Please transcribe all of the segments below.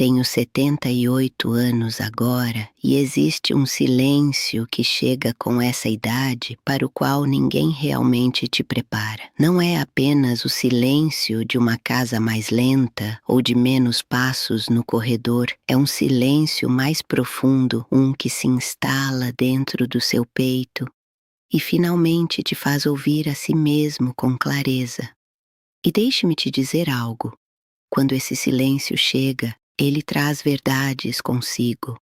Tenho 78 anos agora e existe um silêncio que chega com essa idade para o qual ninguém realmente te prepara. Não é apenas o silêncio de uma casa mais lenta ou de menos passos no corredor, é um silêncio mais profundo, um que se instala dentro do seu peito e finalmente te faz ouvir a si mesmo com clareza. E deixe-me te dizer algo. Quando esse silêncio chega, ele traz verdades consigo,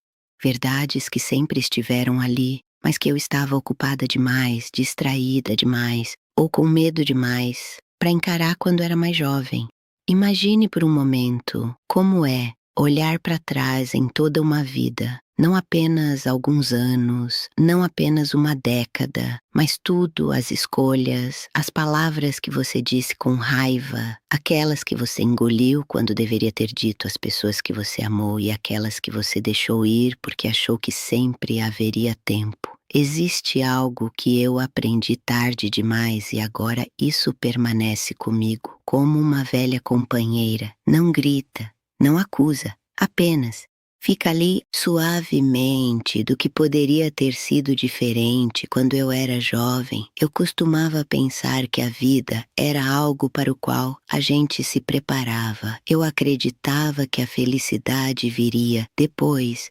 verdades que sempre estiveram ali, mas que eu estava ocupada demais, distraída demais, ou com medo demais, para encarar quando era mais jovem. Imagine por um momento como é olhar para trás em toda uma vida, não apenas alguns anos, não apenas uma década, mas tudo, as escolhas, as palavras que você disse com raiva, aquelas que você engoliu quando deveria ter dito às pessoas que você amou e aquelas que você deixou ir porque achou que sempre haveria tempo. Existe algo que eu aprendi tarde demais e agora isso permanece comigo como uma velha companheira. Não grita, não acusa, apenas fica ali suavemente do que poderia ter sido diferente quando eu era jovem. Eu costumava pensar que a vida era algo para o qual a gente se preparava. Eu acreditava que a felicidade viria depois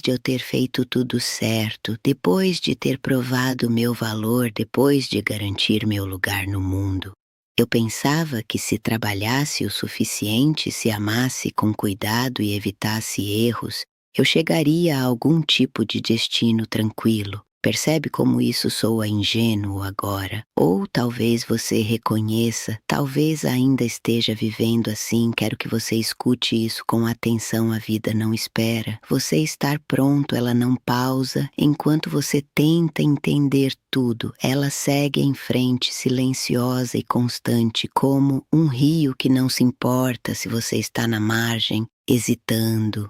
de eu ter feito tudo certo, depois de ter provado meu valor, depois de garantir meu lugar no mundo. Eu pensava que se trabalhasse o suficiente, se amasse com cuidado e evitasse erros, eu chegaria a algum tipo de destino tranquilo. Percebe como isso soa ingênuo agora? Ou talvez você reconheça, talvez ainda esteja vivendo assim, quero que você escute isso com atenção, a vida não espera. Você estar pronto, ela não pausa, enquanto você tenta entender tudo, ela segue em frente, silenciosa e constante, como um rio que não se importa se você está na margem, hesitando.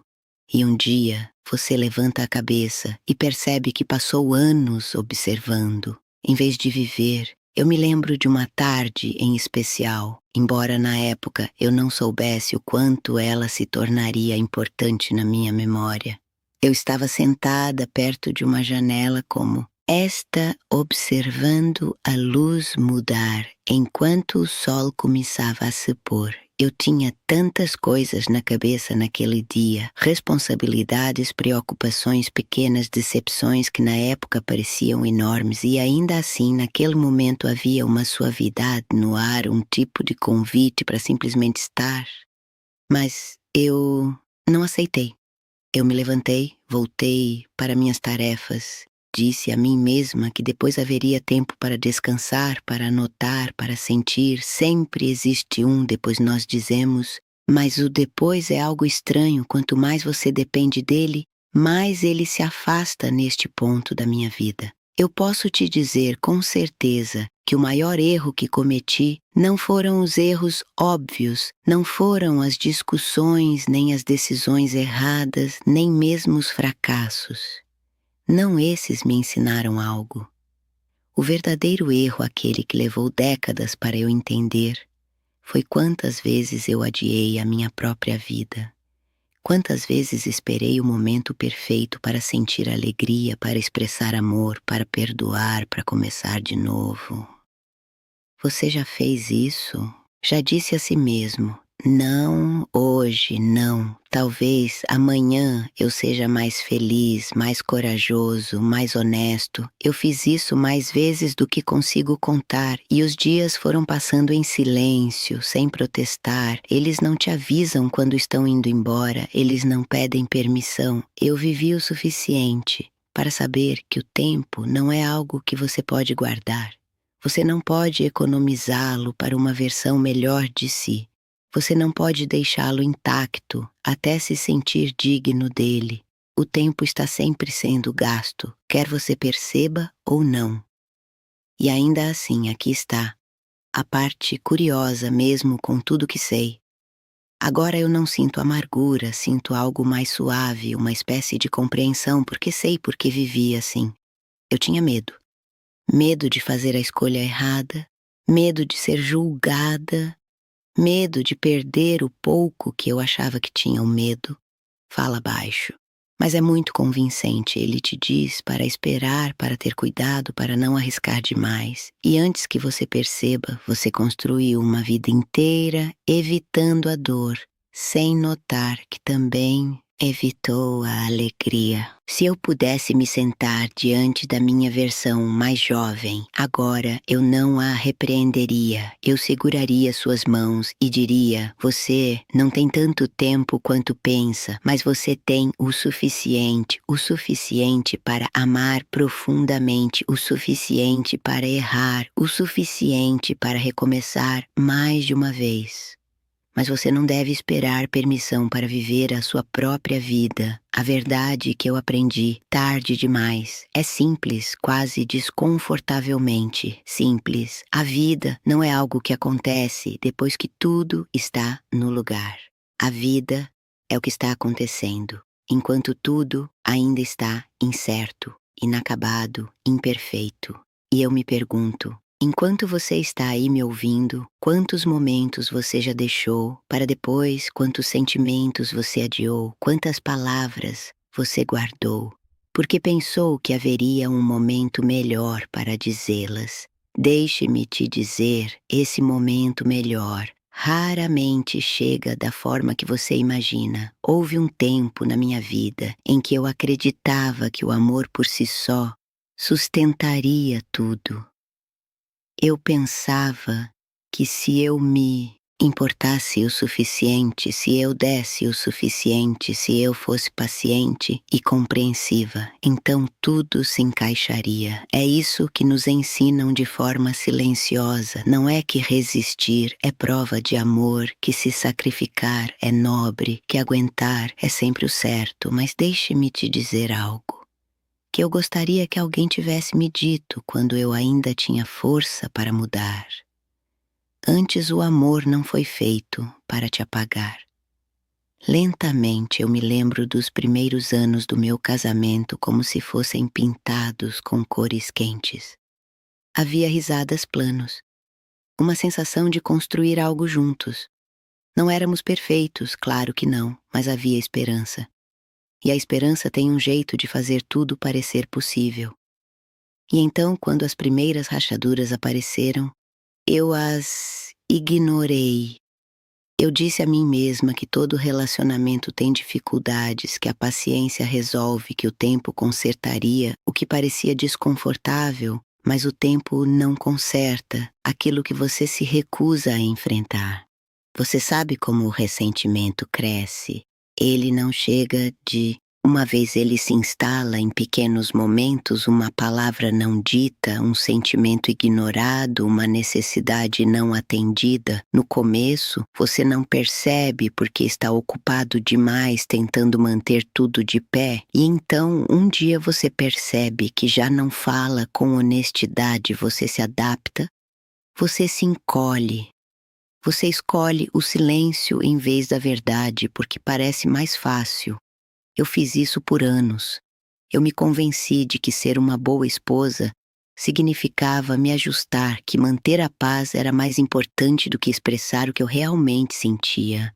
E um dia você levanta a cabeça e percebe que passou anos observando, em vez de viver. Eu me lembro de uma tarde em especial, embora na época eu não soubesse o quanto ela se tornaria importante na minha memória. Eu estava sentada perto de uma janela como esta, observando a luz mudar enquanto o sol começava a se pôr. Eu tinha tantas coisas na cabeça naquele dia, responsabilidades, preocupações, pequenas decepções que na época pareciam enormes e ainda assim naquele momento havia uma suavidade no ar, um tipo de convite para simplesmente estar. Mas eu não aceitei. Eu me levantei, voltei para minhas tarefas. Disse a mim mesma que depois haveria tempo para descansar, para anotar, para sentir. Sempre existe um, depois nós dizemos, mas o depois é algo estranho. Quanto mais você depende dele, mais ele se afasta neste ponto da minha vida. Eu posso te dizer com certeza que o maior erro que cometi não foram os erros óbvios, não foram as discussões, nem as decisões erradas, nem mesmo os fracassos. Não esses me ensinaram algo. O verdadeiro erro, aquele que levou décadas para eu entender, foi quantas vezes eu adiei a minha própria vida. Quantas vezes esperei o momento perfeito para sentir alegria, para expressar amor, para perdoar, para começar de novo. Você já fez isso? Já disse a si mesmo, não hoje, não. Talvez amanhã eu seja mais feliz, mais corajoso, mais honesto. Eu fiz isso mais vezes do que consigo contar e os dias foram passando em silêncio, sem protestar. Eles não te avisam quando estão indo embora, eles não pedem permissão. Eu vivi o suficiente para saber que o tempo não é algo que você pode guardar. Você não pode economizá-lo para uma versão melhor de si. Você não pode deixá-lo intacto até se sentir digno dele. O tempo está sempre sendo gasto, quer você perceba ou não. E ainda assim, aqui está, a parte curiosa mesmo com tudo que sei. Agora eu não sinto amargura, sinto algo mais suave, uma espécie de compreensão, porque sei porque vivi assim. Eu tinha medo. Medo de fazer a escolha errada, medo de ser julgada, medo de perder o pouco que eu achava que tinha o medo. fala baixo. Mas é muito convincente. Ele te diz para esperar, para ter cuidado, para não arriscar demais. E antes que você perceba, você construiu uma vida inteira evitando a dor, sem notar que também evitou a alegria. Se eu pudesse me sentar diante da minha versão mais jovem, agora eu não a repreenderia. Eu seguraria suas mãos e diria: você não tem tanto tempo quanto pensa, mas você tem o suficiente para amar profundamente, o suficiente para errar, o suficiente para recomeçar mais de uma vez. Mas você não deve esperar permissão para viver a sua própria vida. A verdade que eu aprendi tarde demais é simples, quase desconfortavelmente simples. A vida não é algo que acontece depois que tudo está no lugar. A vida é o que está acontecendo, enquanto tudo ainda está incerto, inacabado, imperfeito. E eu me pergunto: enquanto você está aí me ouvindo, quantos momentos você já deixou para depois, quantos sentimentos você adiou, quantas palavras você guardou, porque pensou que haveria um momento melhor para dizê-las. Deixe-me te dizer, esse momento melhor raramente chega da forma que você imagina. Houve um tempo na minha vida em que eu acreditava que o amor por si só sustentaria tudo. Eu pensava que se eu me importasse o suficiente, se eu desse o suficiente, se eu fosse paciente e compreensiva, então tudo se encaixaria. É isso que nos ensinam de forma silenciosa. Não é que resistir é prova de amor, que se sacrificar é nobre, que aguentar é sempre o certo, mas deixe-me te dizer algo que eu gostaria que alguém tivesse me dito quando eu ainda tinha força para mudar. Antes o amor não foi feito para te apagar. Lentamente eu me lembro dos primeiros anos do meu casamento como se fossem pintados com cores quentes. Havia risadas planos, uma sensação de construir algo juntos. Não éramos perfeitos, claro que não, mas havia esperança. E a esperança tem um jeito de fazer tudo parecer possível. E então, quando as primeiras rachaduras apareceram, eu as ignorei. Eu disse a mim mesma que todo relacionamento tem dificuldades, que a paciência resolve, que o tempo consertaria o que parecia desconfortável, mas o tempo não conserta aquilo que você se recusa a enfrentar. Você sabe como o ressentimento cresce. Ele não chega de uma vez ele se instala em pequenos momentos, uma palavra não dita, um sentimento ignorado, uma necessidade não atendida. No começo, você não percebe porque está ocupado demais tentando manter tudo de pé. E então, um dia você percebe que já não fala com honestidade, você se adapta, você se encolhe. Você escolhe o silêncio em vez da verdade porque parece mais fácil. Eu fiz isso por anos. Eu me convenci de que ser uma boa esposa significava me ajustar, que manter a paz era mais importante do que expressar o que eu realmente sentia.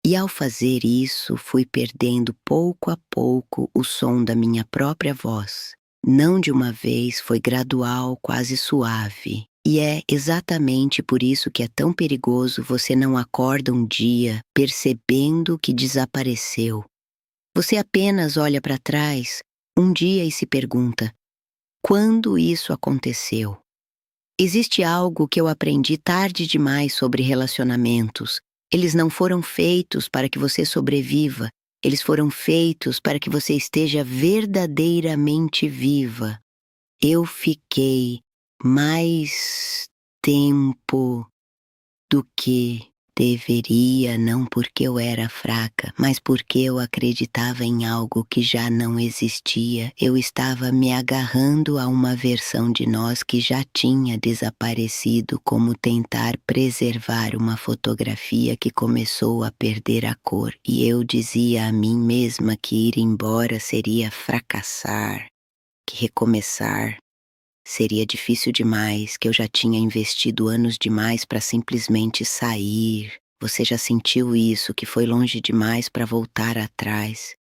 E ao fazer isso, fui perdendo pouco a pouco o som da minha própria voz. Não de uma vez, foi gradual, quase suave. E é exatamente por isso que é tão perigoso você não acorda um dia percebendo que desapareceu. Você apenas olha para trás um dia e se pergunta: quando isso aconteceu? Existe algo que eu aprendi tarde demais sobre relacionamentos. Eles não foram feitos para que você sobreviva, eles foram feitos para que você esteja verdadeiramente viva. Eu fiquei mais tempo do que deveria, não porque eu era fraca, mas porque eu acreditava em algo que já não existia. Eu estava me agarrando a uma versão de nós que já tinha desaparecido, como tentar preservar uma fotografia que começou a perder a cor. E eu dizia a mim mesma que ir embora seria fracassar, que recomeçar seria difícil demais, que eu já tinha investido anos demais para simplesmente sair. Você já sentiu isso, que foi longe demais para voltar atrás.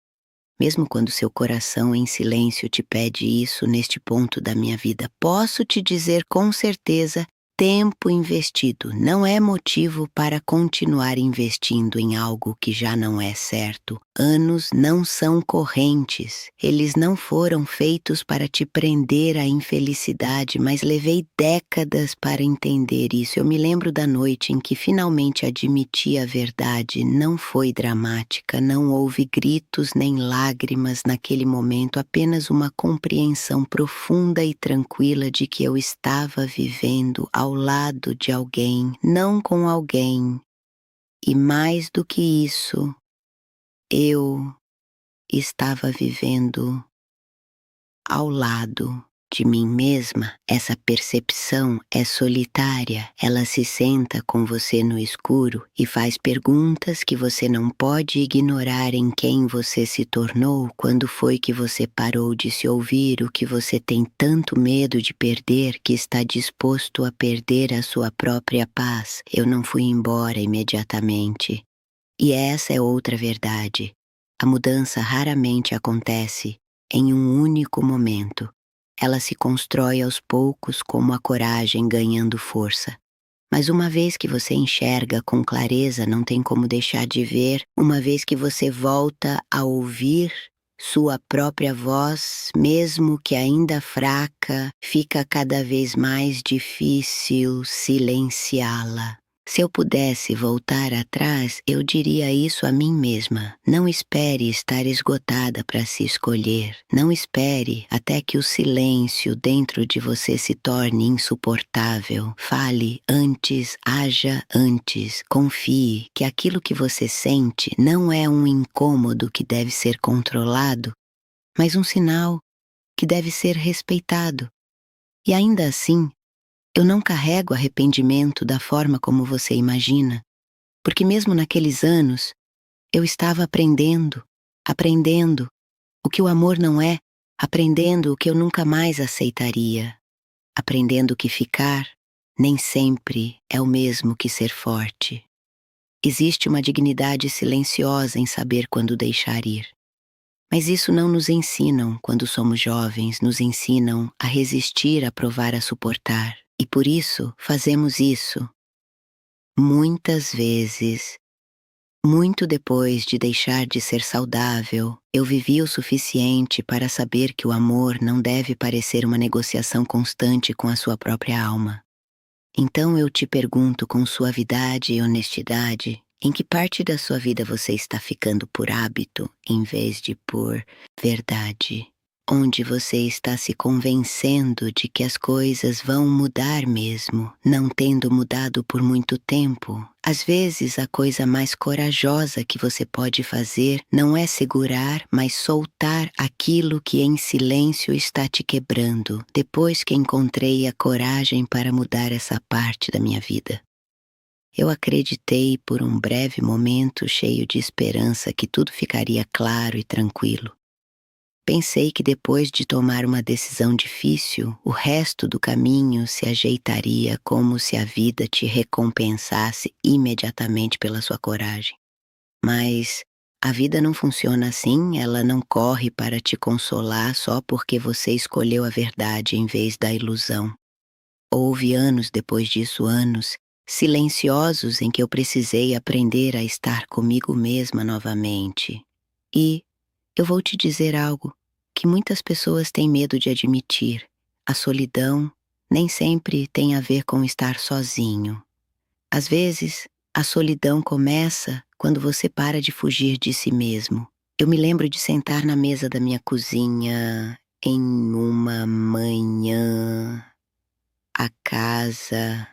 mesmo quando seu coração em silêncio te pede isso neste ponto da minha vida. Posso te dizer com certeza, tempo investido não é motivo para continuar investindo em algo que já não é certo. Anos não são correntes. Eles não foram feitos para te prender à infelicidade, mas levei décadas para entender isso. Eu me lembro da noite em que finalmente admiti a verdade. Não foi dramática, não houve gritos nem lágrimas naquele momento, apenas uma compreensão profunda e tranquila de que eu estava vivendo ao lado de alguém, não com alguém. E mais do que isso, eu estava vivendo ao lado de mim mesma. Essa percepção é solitária. Ela se senta com você no escuro e faz perguntas que você não pode ignorar em quem você se tornou, quando foi que você parou de se ouvir, o que você tem tanto medo de perder que está disposto a perder a sua própria paz. Eu não fui embora imediatamente. E essa é outra verdade. A mudança raramente acontece em um único momento. Ela se constrói aos poucos, como a coragem ganhando força. Mas uma vez que você enxerga com clareza, não tem como deixar de ver. Uma vez que você volta a ouvir sua própria voz, mesmo que ainda fraca, fica cada vez mais difícil silenciá-la. Se eu pudesse voltar atrás, eu diria isso a mim mesma. Não espere estar esgotada para se escolher. Não espere até que o silêncio dentro de você se torne insuportável. Fale antes, haja antes. Confie que aquilo que você sente não é um incômodo que deve ser controlado, mas um sinal que deve ser respeitado. E ainda assim, eu não carrego arrependimento da forma como você imagina, porque mesmo naqueles anos, eu estava aprendendo o que o amor não é, aprendendo o que eu nunca mais aceitaria, aprendendo que ficar nem sempre é o mesmo que ser forte. Existe uma dignidade silenciosa em saber quando deixar ir. Mas isso não nos ensinam quando somos jovens, nos ensinam a resistir, a provar, a suportar. E por isso fazemos isso. Muitas vezes, muito depois de deixar de ser saudável, eu vivi o suficiente para saber que o amor não deve parecer uma negociação constante com a sua própria alma. Então eu te pergunto com suavidade e honestidade, em que parte da sua vida você está ficando por hábito em vez de por verdade? Onde você está se convencendo de que as coisas vão mudar mesmo, não tendo mudado por muito tempo. Às vezes, a coisa mais corajosa que você pode fazer não é segurar, mas soltar aquilo que em silêncio está te quebrando, depois que encontrei a coragem para mudar essa parte da minha vida. Eu acreditei por um breve momento, cheio de esperança, que tudo ficaria claro e tranquilo. Pensei que depois de tomar uma decisão difícil, o resto do caminho se ajeitaria como se a vida te recompensasse imediatamente pela sua coragem. Mas a vida não funciona assim, ela não corre para te consolar só porque você escolheu a verdade em vez da ilusão. Houve anos depois disso, anos silenciosos em que eu precisei aprender a estar comigo mesma novamente. E eu vou te dizer algo que muitas pessoas têm medo de admitir. A solidão nem sempre tem a ver com estar sozinho. Às vezes, a solidão começa quando você para de fugir de si mesmo. Eu me lembro de sentar na mesa da minha cozinha em uma manhã, a casa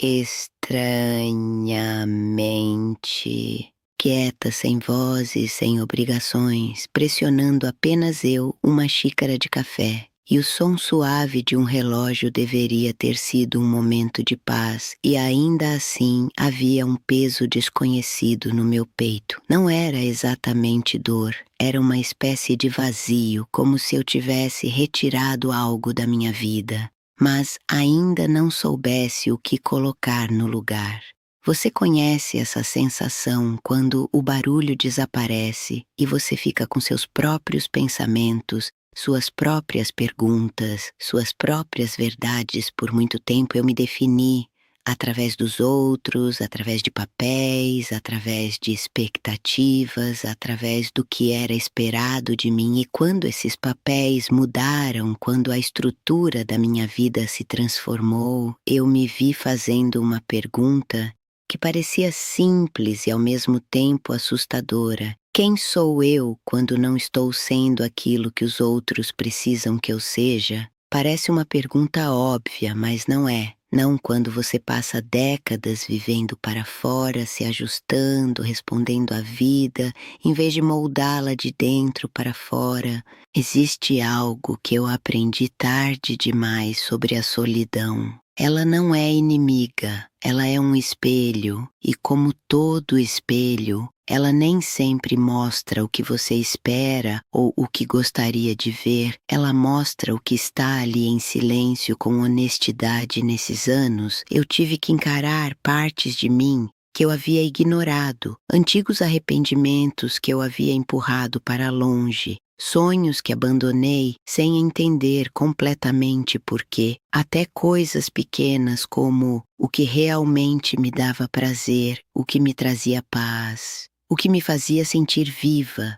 estranhamente quieta, sem vozes, sem obrigações, pressionando apenas eu uma xícara de café. E o som suave de um relógio deveria ter sido um momento de paz, e ainda assim havia um peso desconhecido no meu peito. Não era exatamente dor, era uma espécie de vazio, como se eu tivesse retirado algo da minha vida, mas ainda não soubesse o que colocar no lugar. Você conhece essa sensação quando o barulho desaparece e você fica com seus próprios pensamentos, suas próprias perguntas, suas próprias verdades? Por muito tempo eu me defini através dos outros, através de papéis, através de expectativas, através do que era esperado de mim. E quando esses papéis mudaram, quando a estrutura da minha vida se transformou, eu me vi fazendo uma pergunta que parecia simples e ao mesmo tempo assustadora. Quem sou eu quando não estou sendo aquilo que os outros precisam que eu seja? Parece uma pergunta óbvia, mas não é. Não quando você passa décadas vivendo para fora, se ajustando, respondendo à vida, em vez de moldá-la de dentro para fora. Existe algo que eu aprendi tarde demais sobre a solidão. Ela não é inimiga, ela é um espelho, e como todo espelho, ela nem sempre mostra o que você espera ou o que gostaria de ver, ela mostra o que está ali em silêncio com honestidade. Nesses anos, eu tive que encarar partes de mim que eu havia ignorado, antigos arrependimentos que eu havia empurrado para longe, sonhos que abandonei sem entender completamente por quê, até coisas pequenas como o que realmente me dava prazer, o que me trazia paz, o que me fazia sentir viva.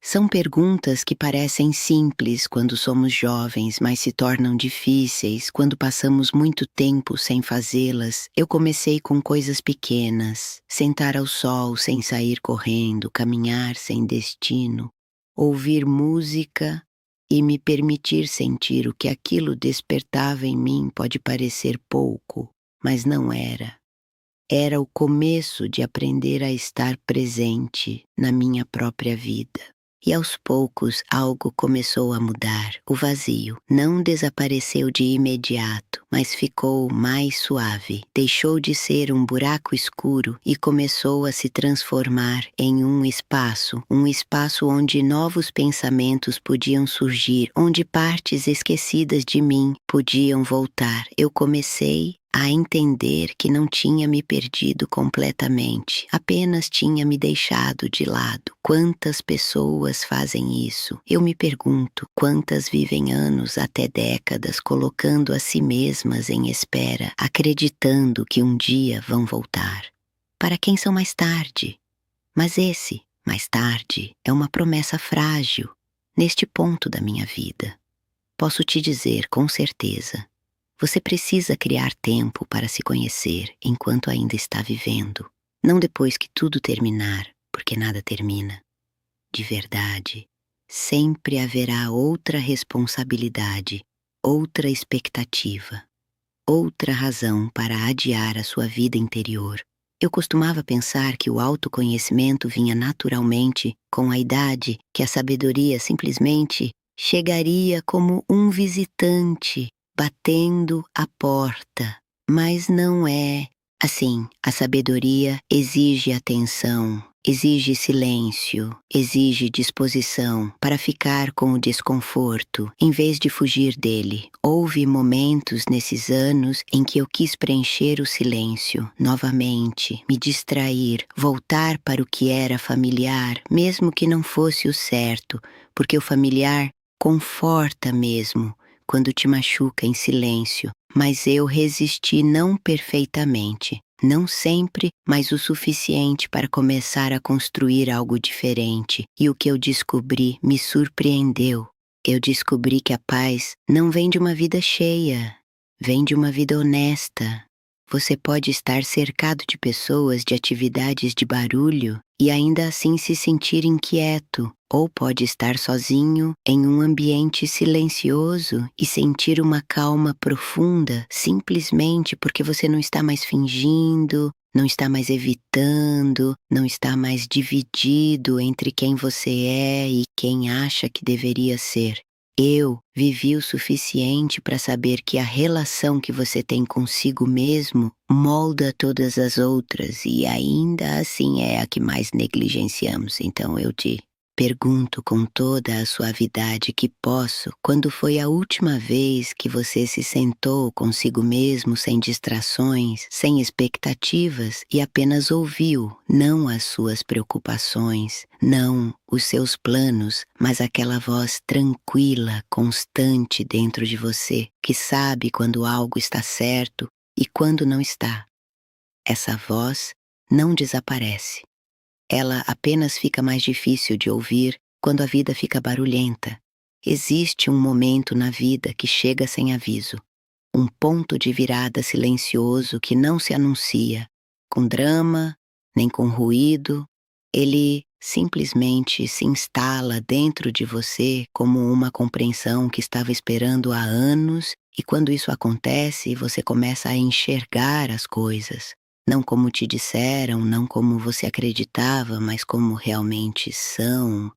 São perguntas que parecem simples quando somos jovens, mas se tornam difíceis quando passamos muito tempo sem fazê-las. Eu comecei com coisas pequenas: sentar ao sol sem sair correndo, caminhar sem destino, ouvir música e me permitir sentir o que aquilo despertava em mim. Pode parecer pouco, mas não era. Era o começo de aprender a estar presente na minha própria vida. E aos poucos algo começou a mudar. O vazio não desapareceu de imediato, mas ficou mais suave. Deixou de ser um buraco escuro e começou a se transformar em um espaço onde novos pensamentos podiam surgir, onde partes esquecidas de mim podiam voltar. Eu comecei a entender que não tinha me perdido completamente, apenas tinha me deixado de lado. Quantas pessoas fazem isso? Eu me pergunto, quantas vivem anos até décadas colocando a si mesmas em espera, acreditando que um dia vão voltar. Para quem são mais tarde? Mas esse, mais tarde, é uma promessa frágil, neste ponto da minha vida. Posso te dizer com certeza, você precisa criar tempo para se conhecer enquanto ainda está vivendo, não depois que tudo terminar, porque nada termina. De verdade, sempre haverá outra responsabilidade, outra expectativa, outra razão para adiar a sua vida interior. Eu costumava pensar que o autoconhecimento vinha naturalmente com a idade, que a sabedoria simplesmente chegaria como um visitante batendo a porta, mas não é assim. A sabedoria exige atenção, exige silêncio, exige disposição para ficar com o desconforto, em vez de fugir dele. Houve momentos nesses anos em que eu quis preencher o silêncio novamente, me distrair, voltar para o que era familiar, mesmo que não fosse o certo, porque o familiar conforta mesmo quando te machuca em silêncio, mas eu resisti não perfeitamente, não sempre, mas o suficiente para começar a construir algo diferente. E o que eu descobri me surpreendeu. Eu descobri que a paz não vem de uma vida cheia, vem de uma vida honesta. Você pode estar cercado de pessoas, de atividades de barulho e ainda assim se sentir inquieto, ou pode estar sozinho em um ambiente silencioso e sentir uma calma profunda simplesmente porque você não está mais fingindo, não está mais evitando, não está mais dividido entre quem você é e quem acha que deveria ser. Eu vivi o suficiente para saber que a relação que você tem consigo mesmo molda todas as outras e ainda assim é a que mais negligenciamos. Então eu te Pergunto com toda a suavidade que posso quando foi a última vez que você se sentou consigo mesmo sem distrações, sem expectativas e apenas ouviu não as suas preocupações, não os seus planos, mas aquela voz tranquila, constante dentro de você, que sabe quando algo está certo e quando não está. Essa voz não desaparece. Ela apenas fica mais difícil de ouvir quando a vida fica barulhenta. Existe um momento na vida que chega sem aviso, um ponto de virada silencioso que não se anuncia, com drama, nem com ruído. Ele simplesmente se instala dentro de você como uma compreensão que estava esperando há anos, e quando isso acontece, você começa a enxergar as coisas. Não como te disseram, não como você acreditava, mas como realmente são.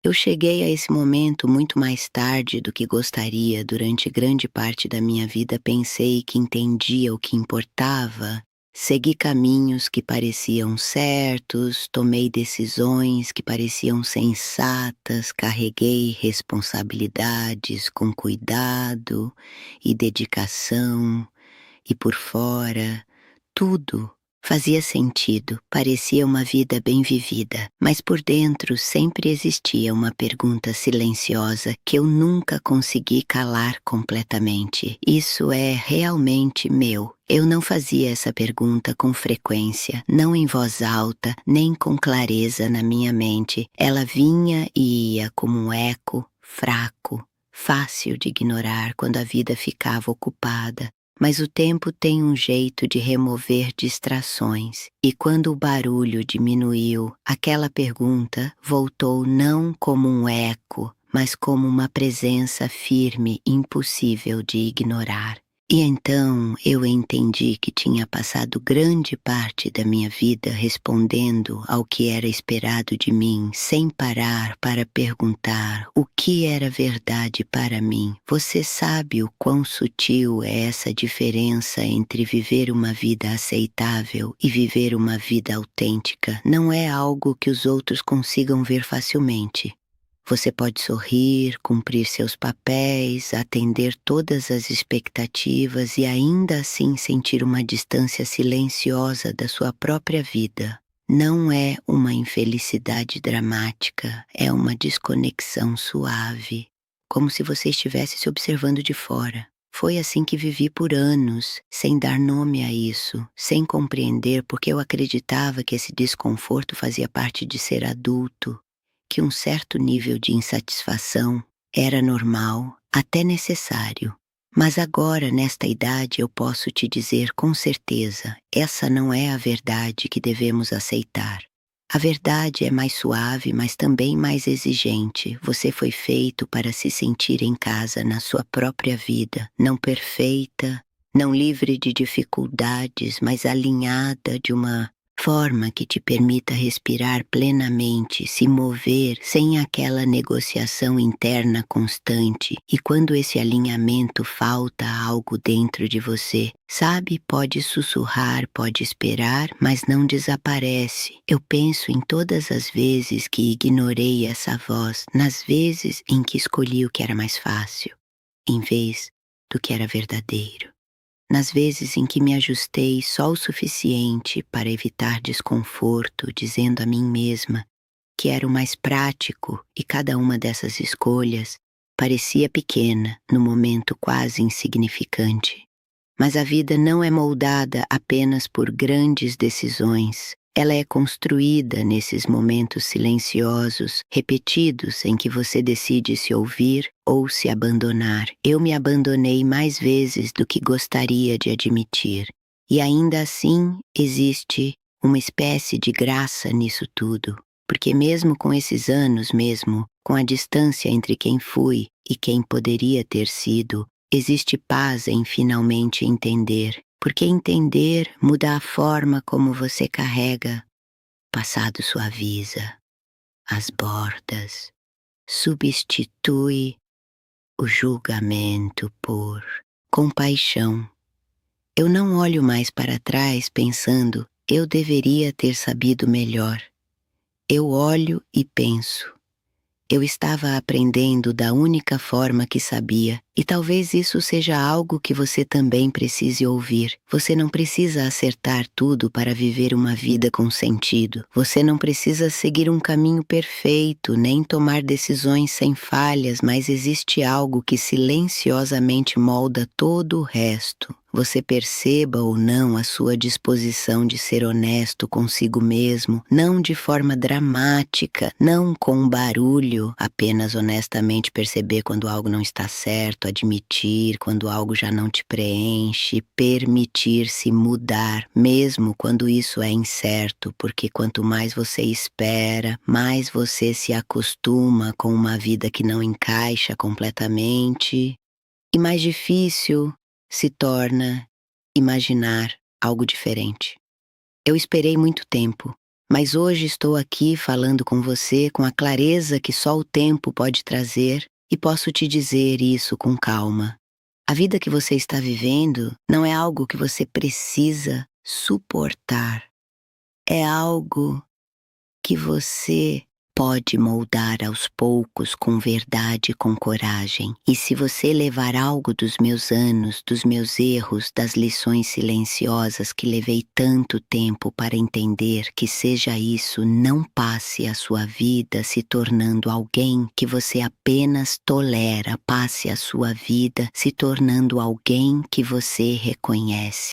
Eu cheguei a esse momento muito mais tarde do que gostaria. Durante grande parte da minha vida pensei que entendia o que importava. Segui caminhos que pareciam certos, tomei decisões que pareciam sensatas, carreguei responsabilidades com cuidado e dedicação, e por fora tudo fazia sentido, parecia uma vida bem vivida, mas por dentro sempre existia uma pergunta silenciosa que eu nunca consegui calar completamente. Isso é realmente meu? Eu não fazia essa pergunta com frequência, não em voz alta, nem com clareza na minha mente. Ela vinha e ia como um eco, fraco, fácil de ignorar quando a vida ficava ocupada. Mas o tempo tem um jeito de remover distrações, e quando o barulho diminuiu, aquela pergunta voltou não como um eco, mas como uma presença firme, impossível de ignorar. E então eu entendi que tinha passado grande parte da minha vida respondendo ao que era esperado de mim, sem parar para perguntar o que era verdade para mim. Você sabe o quão sutil é essa diferença entre viver uma vida aceitável e viver uma vida autêntica? Não é algo que os outros consigam ver facilmente. Você pode sorrir, cumprir seus papéis, atender todas as expectativas e ainda assim sentir uma distância silenciosa da sua própria vida. Não é uma infelicidade dramática, é uma desconexão suave, como se você estivesse se observando de fora. Foi assim que vivi por anos, sem dar nome a isso, sem compreender porque eu acreditava que esse desconforto fazia parte de ser adulto, que um certo nível de insatisfação era normal, até necessário. Mas agora, nesta idade, eu posso te dizer com certeza, essa não é a verdade que devemos aceitar. A verdade é mais suave, mas também mais exigente. Você foi feito para se sentir em casa na sua própria vida, não perfeita, não livre de dificuldades, mas alinhada de uma forma que te permita respirar plenamente, se mover sem aquela negociação interna constante. E quando esse alinhamento falta algo dentro de você, sabe, pode sussurrar, pode esperar, mas não desaparece. Eu penso em todas as vezes que ignorei essa voz, nas vezes em que escolhi o que era mais fácil, em vez do que era verdadeiro. Nas vezes em que me ajustei só o suficiente para evitar desconforto, dizendo a mim mesma que era o mais prático, e cada uma dessas escolhas parecia pequena, no momento quase insignificante. Mas a vida não é moldada apenas por grandes decisões. Ela é construída nesses momentos silenciosos, repetidos, em que você decide se ouvir ou se abandonar. Eu me abandonei mais vezes do que gostaria de admitir. E ainda assim existe uma espécie de graça nisso tudo. Porque mesmo com esses anos, mesmo com a distância entre quem fui e quem poderia ter sido, existe paz em finalmente entender, porque entender muda a forma como você carrega. Passado suaviza as bordas, substitui o julgamento por compaixão. Eu não olho mais para trás pensando, eu deveria ter sabido melhor. Eu olho e penso, Eu estava aprendendo da única forma que sabia, e talvez isso seja algo que você também precise ouvir. Você não precisa acertar tudo para viver uma vida com sentido. Você não precisa seguir um caminho perfeito, nem tomar decisões sem falhas, mas existe algo que silenciosamente molda todo o resto. Você perceba ou não a sua disposição de ser honesto consigo mesmo, não de forma dramática, não com barulho, apenas honestamente perceber quando algo não está certo, admitir quando algo já não te preenche, permitir-se mudar, mesmo quando isso é incerto, porque quanto mais você espera, mais você se acostuma com uma vida que não encaixa completamente, e mais difícil se torna imaginar algo diferente. Eu esperei muito tempo, mas hoje estou aqui falando com você com a clareza que só o tempo pode trazer e posso te dizer isso com calma. A vida que você está vivendo não é algo que você precisa suportar. É algo que você pode moldar aos poucos com verdade e com coragem. E se você levar algo dos meus anos, dos meus erros, das lições silenciosas que levei tanto tempo para entender, que seja isso, não passe a sua vida se tornando alguém que você apenas tolera, passe a sua vida se tornando alguém que você reconhece.